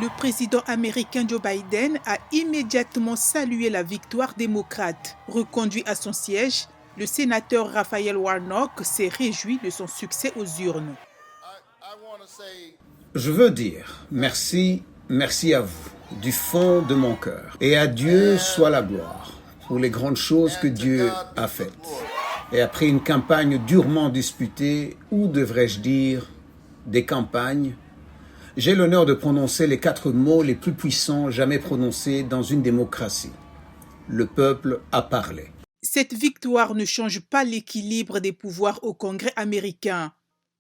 Le président américain Joe Biden a immédiatement salué la victoire démocrate. Reconduit à son siège, le sénateur Raphaël Warnock s'est réjoui de son succès aux urnes. Je veux dire merci, merci à vous, du fond de mon cœur. Et à Dieu soit la gloire pour les grandes choses que Dieu a faites. Et après une campagne durement disputée, ou devrais-je dire, des campagnes, j'ai l'honneur de prononcer les 4 mots les plus puissants jamais prononcés dans une démocratie. Le peuple a parlé. Cette victoire ne change pas l'équilibre des pouvoirs au Congrès américain.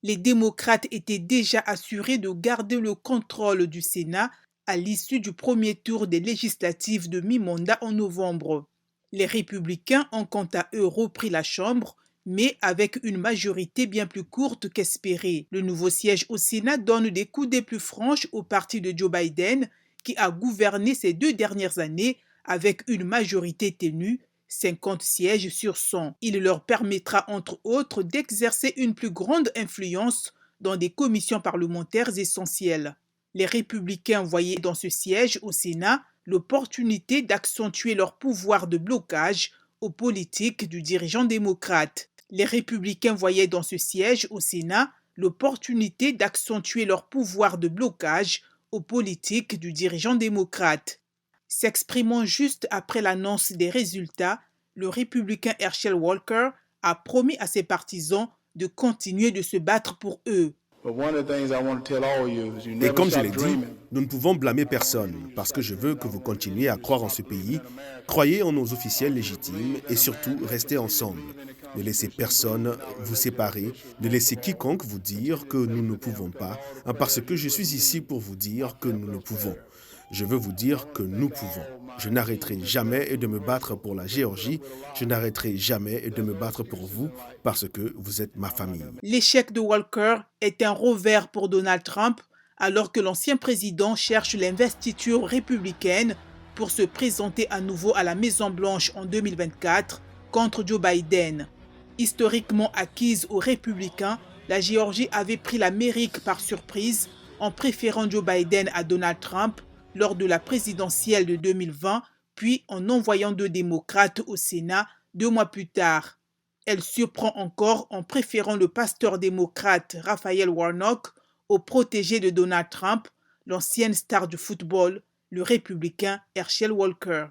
Les démocrates étaient déjà assurés de garder le contrôle du Sénat à l'issue du premier tour des législatives de mi-mandat en novembre. Les républicains ont quant à eux repris la Chambre, mais avec une majorité bien plus courte qu'espérée. Le nouveau siège au Sénat donne des coudées plus franches au parti de Joe Biden, qui a gouverné ces 2 dernières années avec une majorité ténue, 50 sièges sur 100. Il leur permettra entre autres d'exercer une plus grande influence dans des commissions parlementaires essentielles. Les républicains voyaient dans ce siège au Sénat l'opportunité d'accentuer leur pouvoir de blocage aux politiques du dirigeant démocrate. Les républicains voyaient dans ce siège au Sénat l'opportunité d'accentuer leur pouvoir de blocage aux politiques du dirigeant démocrate. S'exprimant juste après l'annonce des résultats, le républicain Herschel Walker a promis à ses partisans de continuer de se battre pour eux. Et comme je l'ai dit, nous ne pouvons blâmer personne parce que je veux que vous continuiez à croire en ce pays, croyez en nos officiels légitimes et surtout restez ensemble. Ne laissez personne vous séparer, ne laissez quiconque vous dire que nous ne pouvons pas, parce que je suis ici pour vous dire que nous ne pouvons. Je veux vous dire que nous pouvons. Je n'arrêterai jamais de me battre pour la Géorgie. Je n'arrêterai jamais de me battre pour vous parce que vous êtes ma famille. L'échec de Walker est un revers pour Donald Trump alors que l'ancien président cherche l'investiture républicaine pour se présenter à nouveau à la Maison-Blanche en 2024 contre Joe Biden. Historiquement acquise aux républicains, la Géorgie avait pris l'Amérique par surprise en préférant Joe Biden à Donald Trump lors de la présidentielle de 2020, puis en envoyant 2 démocrates au Sénat 2 mois plus tard. Elle surprend encore en préférant le pasteur démocrate Raphaël Warnock au protégé de Donald Trump, l'ancienne star du football, le républicain Herschel Walker.